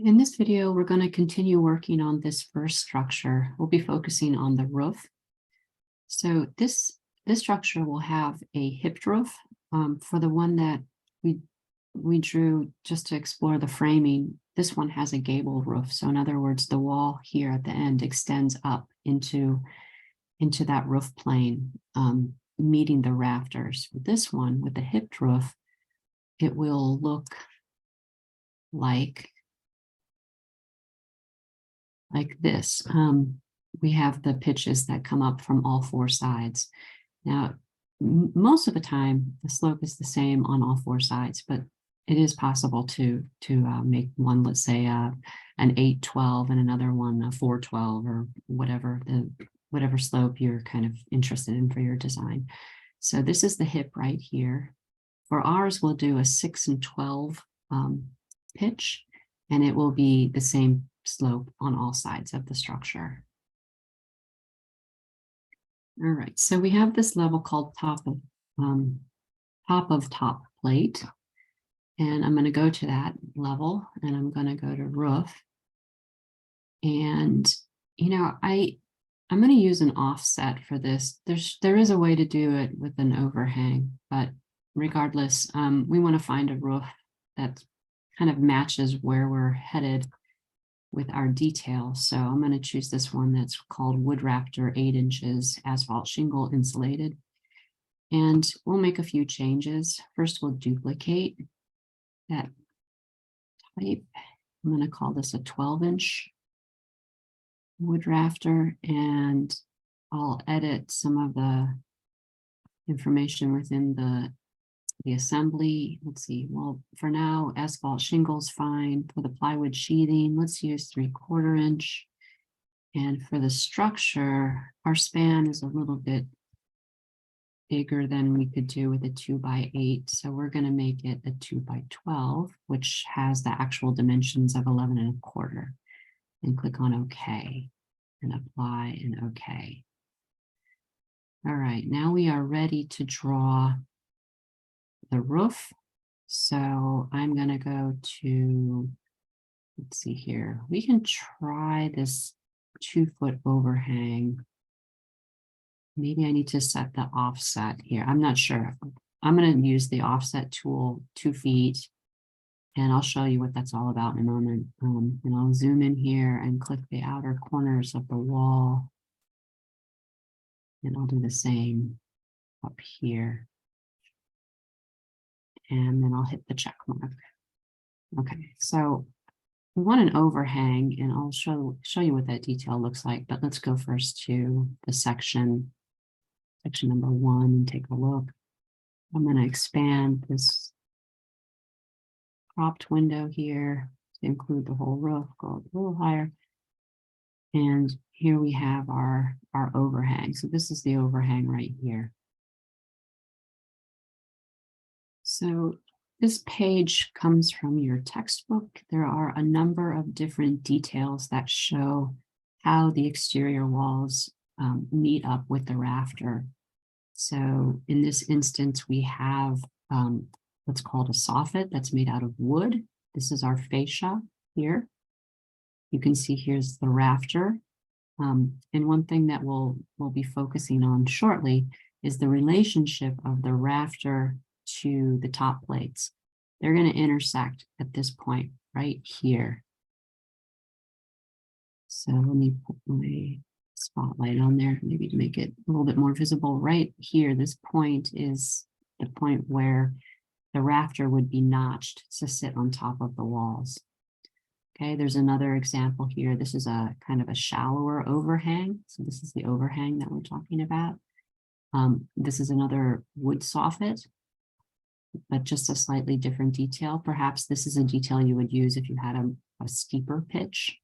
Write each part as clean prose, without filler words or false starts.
In this video, we're going to continue working on this first structure. We'll be focusing on the roof. So this structure will have a hipped roof. For the one that we drew just to explore the framing, this one has a gable roof. So in other words, the wall here at the end extends up into that roof plane, meeting the rafters. With this one, with the hipped roof, it will look like this. We have the pitches that come up from all four sides. Now, most of the time, the slope is the same on all four sides, but it is possible to make one, let's say, an 8-12 and another one a 4-12 or whatever slope you're kind of interested in for your design. So this is the hip right here. For ours, we'll do a 6-12 pitch, and it will be the same slope on all sides of the structure. All right, so we have this level called top of top plate, and I'm going to go to that level, and I'm going to go to roof. And I'm going to use an offset for this. There is a way to do it with an overhang, but regardless, we want to find a roof that kind of matches where we're headed with our detail. So I'm going to choose this one that's called Wood Rafter 8 inches asphalt shingle insulated. And we'll make a few changes. First, we'll duplicate that type. I'm going to call this a 12-inch wood rafter, and I'll edit some of the information within the assembly. Let's see, well, for now, asphalt shingles fine. For the plywood sheathing, let's use 3/4 inch. And for the structure, our span is a little bit bigger than we could do with a 2x8. So we're going to make it a 2x12, which has the actual dimensions of 11 1/4. And click on OK and apply and OK. All right, now we are ready to draw the roof. So I'm going to go to, let's see here, we can try this 2-foot overhang. Maybe I need to set the offset here. I'm not sure. I'm going to use the offset tool, 2 feet, and I'll show you what that's all about in a moment. And I'll zoom in here and click the outer corners of the wall. And I'll do the same up here. And then I'll hit the check mark. Okay, so we want an overhang, and I'll show you what that detail looks like. But let's go first to the section number 1, and take a look. I'm going to expand this cropped window here to include the whole roof, go a little higher. And here we have our overhang. So this is the overhang right here. So this page comes from your textbook. There are a number of different details that show how the exterior walls meet up with the rafter. So in this instance, we have what's called a soffit that's made out of wood. This is our fascia here. You can see here's the rafter. And one thing that we'll be focusing on shortly is the relationship of the rafter to the top plates. They're going to intersect at this point right here. So let me put my spotlight on there, maybe to make it a little bit more visible. Right here, this point is the point where the rafter would be notched to sit on top of the walls. Okay, there's another example here. This is a kind of a shallower overhang. So this is the overhang that we're talking about. This is another wood soffit, but just a slightly different detail. Perhaps this is a detail you would use if you had a steeper pitch.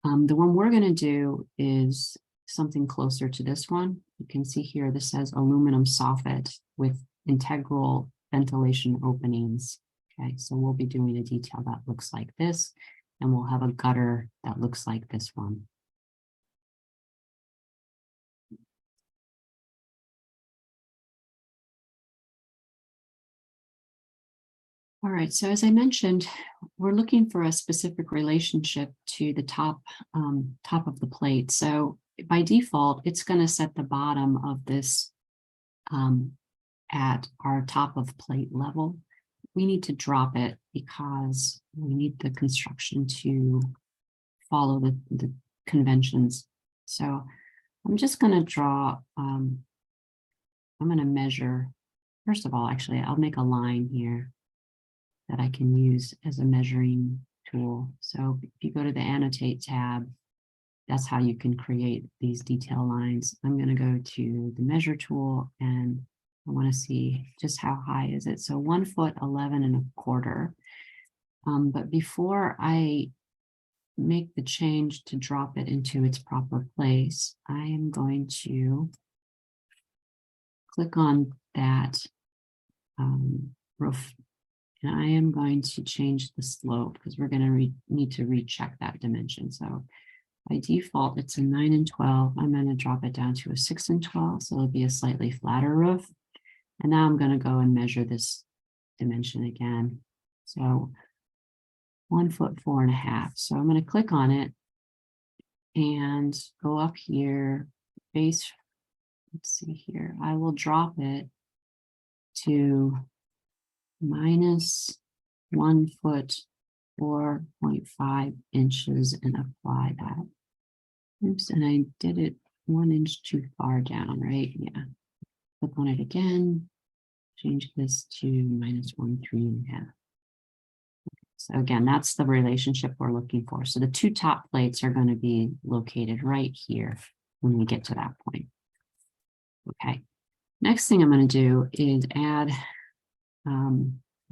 The one we're going to do is something closer to this one. You can see here, this says aluminum soffit with integral ventilation openings. Okay, so we'll be doing a detail that looks like this, and we'll have a gutter that looks like this one. All right, so as I mentioned, we're looking for a specific relationship to the top of the plate. So by default, it's going to set the bottom of this um, at our top of plate level. We need to drop it because we need the construction to follow the conventions. So I'm just going to draw, I'm going to measure, first of all, actually, I'll make a line here that I can use as a measuring tool. So if you go to the Annotate tab, that's how you can create these detail lines. I'm going to go to the Measure tool, and I want to see just how high is it. So 1 foot, 11 1/4. But before I make the change to drop it into its proper place, I am going to click on that roof. And I am going to change the slope because we're going to need to recheck that dimension. So by default, it's a 9 and 12. I'm going to drop it down to a 6 and 12. So it'll be a slightly flatter roof. And now I'm going to go and measure this dimension again. So 1 foot, 4.5. So I'm going to click on it and go up here, base. Let's see here. I will drop it to -1 foot, 4.5 inches, and apply that. Oops, and I did it 1 inch too far down, right? Yeah. Click on it again, change this to -1, 3.5. So again, that's the relationship we're looking for. So the two top plates are going to be located right here when we get to that point. Okay. Next thing I'm going to do is add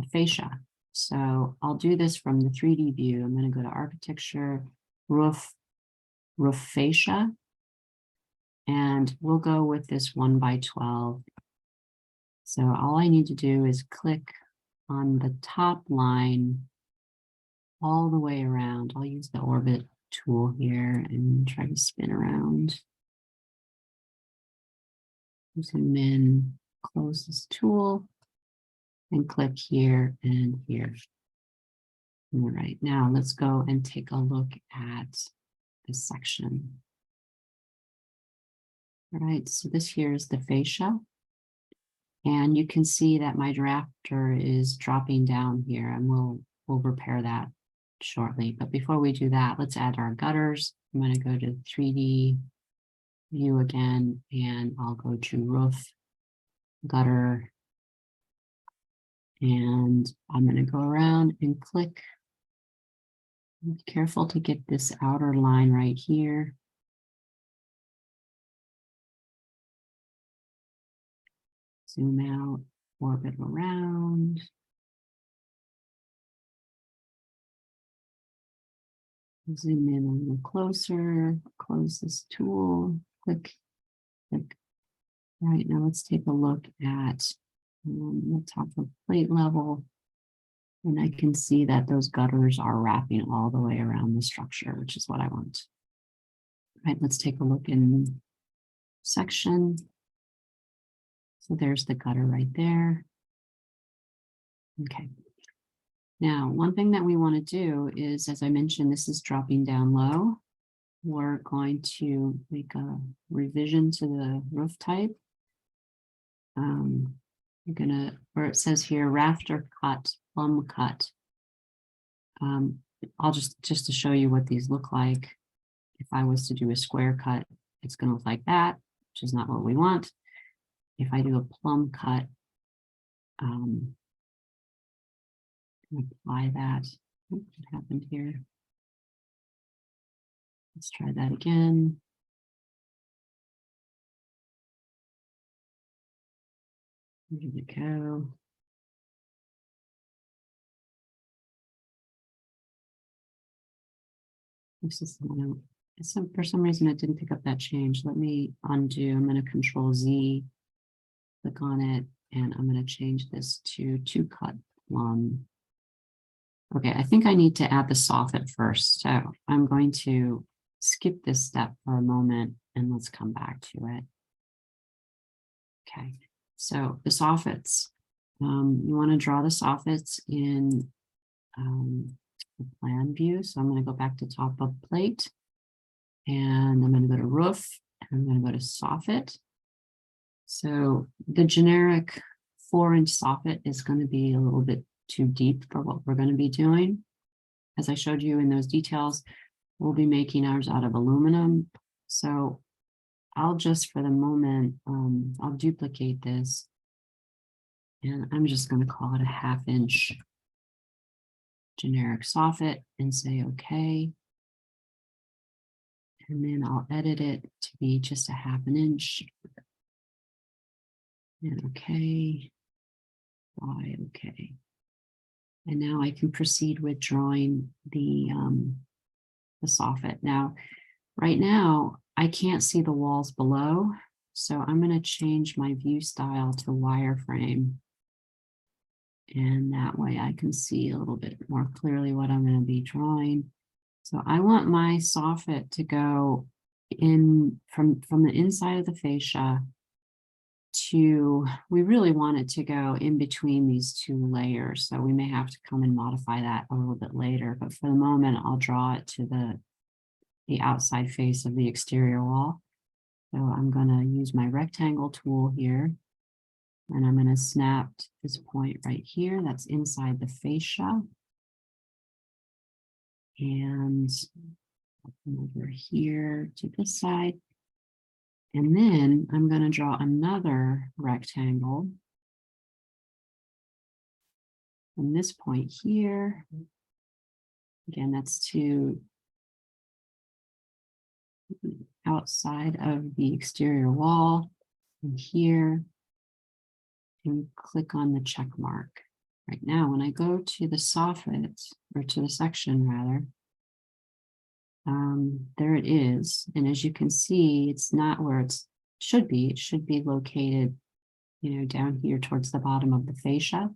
a fascia. So I'll do this from the 3D view. I'm going to go to Architecture, Roof Fascia, and we'll go with this 1 by 12. So all I need to do is click on the top line all the way around. I'll use the orbit tool here and try to spin around. Zoom in, close this tool, and click here and here. All right, now let's go and take a look at this section. All right, so this here is the fascia. And you can see that my drafter is dropping down here, and we'll repair that shortly. But before we do that, let's add our gutters. I'm going to go to 3D view again, and I'll go to Roof, Gutter, and I'm going to go around and click. Be careful to get this outer line right here. Zoom out, orbit around. Zoom in a little closer, close this tool, click. All right, now let's take a look at the top of plate level. And I can see that those gutters are wrapping all the way around the structure, which is what I want. All right, let's take a look in section. So there's the gutter right there. Okay. Now, one thing that we want to do is, as I mentioned, this is dropping down low. We're going to make a revision to the roof type. You're gonna, where it says here, rafter cut, plumb cut. I'll just to show you what these look like. If I was to do a square cut, it's gonna look like that, which is not what we want. If I do a plumb cut, apply that. What happened here? Let's try that again. Here we go. This is the one. For some reason, it didn't pick up that change. Let me undo. I'm going to Control Z, click on it, and I'm going to change this to 2-cut plumb. Okay, I think I need to add the soffit first. So I'm going to skip this step for a moment and let's come back to it. Okay, so the soffits, You want to draw the soffits in the plan view. So I'm going to go back to top of plate, and I'm going to go to roof, and I'm going to go to soffit. So the generic 4-inch soffit is going to be a little bit too deep for what we're going to be doing. As I showed you in those details, we'll be making ours out of aluminum. So I'll just, for the moment, I'll duplicate this, and I'm just going to call it a 1/2-inch generic soffit and say okay. And then I'll edit it to be just a 1/2 inch. And okay, why okay. And now I can proceed with drawing the soffit. Now, right now, I can't see the walls below, so I'm going to change my view style to wireframe. And that way I can see a little bit more clearly what I'm going to be drawing. So I want my soffit to go in from the inside of the fascia to, we really want it to go in between these two layers. So we may have to come and modify that a little bit later, but for the moment, I'll draw it to the outside face of the exterior wall. So I'm going to use my rectangle tool here, and I'm going to snap this point right here. That's inside the fascia. And over here to this side. And then I'm going to draw another rectangle from this point here. Again, that's to outside of the exterior wall, and here, and click on the check mark. Right now, when I go to the soffit, or to the section rather, there it is. And as you can see, it's not where it should be. It should be located, down here towards the bottom of the fascia.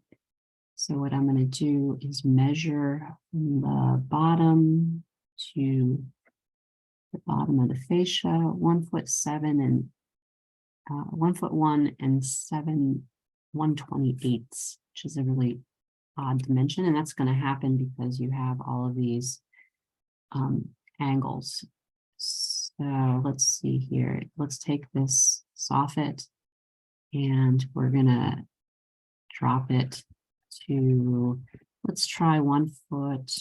So what I'm going to do is measure from the bottom to the bottom of the fascia, 1'7" and 1'1" and 1/28", which is a really odd dimension. And that's going to happen because you have all of these angles. So let's see here. Let's take this soffit and we're going to drop it to, let's try 1 foot,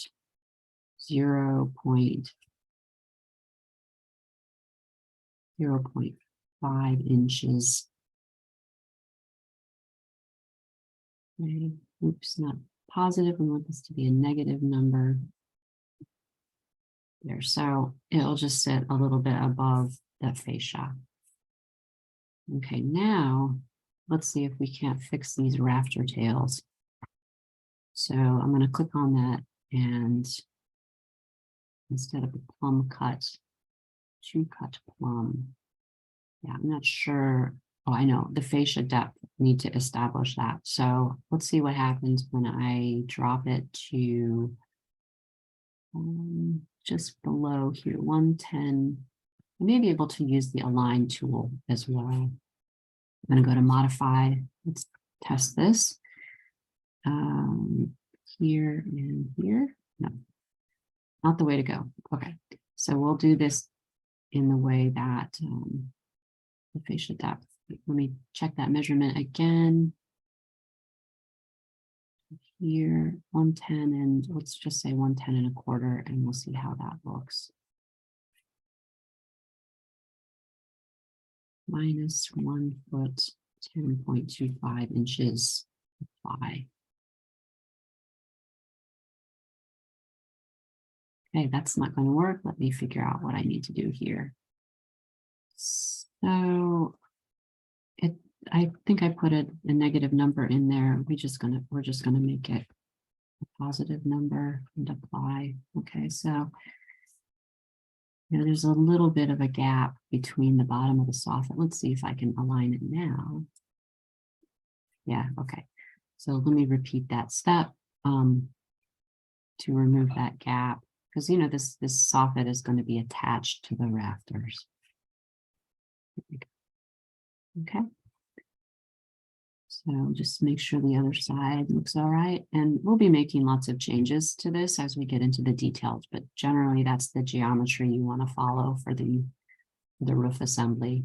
0.5 inches. Okay. Oops, not positive. We want this to be a negative number. There, so it'll just sit a little bit above that fascia. Okay, now let's see if we can't fix these rafter tails. So I'm going to click on that, and instead of a plumb cut, 2-cut plumb. Yeah, I'm not sure. Oh, I know the fascia depth, need to establish that. So let's see what happens when I drop it to just below here, 110. I may be able to use the align tool as well. I'm going to go to modify. Let's test this. Here and here. No, not the way to go. Okay, so we'll do this in the way that the fascia depth. Let me check that measurement again. Here, 110, and let's just say 110 1/4, and we'll see how that looks. Minus 1 foot, 10.25 inches apply. Okay, that's not going to work. Let me figure out what I need to do here. So I think I put a negative number in there. We're just gonna make it a positive number and apply. Okay, so there's a little bit of a gap between the bottom of the soffit. Let's see if I can align it now. Yeah, okay. So let me repeat that step to remove that gap, because this soffit is going to be attached to the rafters. Okay. So just make sure the other side looks all right. And we'll be making lots of changes to this as we get into the details, but generally that's the geometry you want to follow for the roof assembly.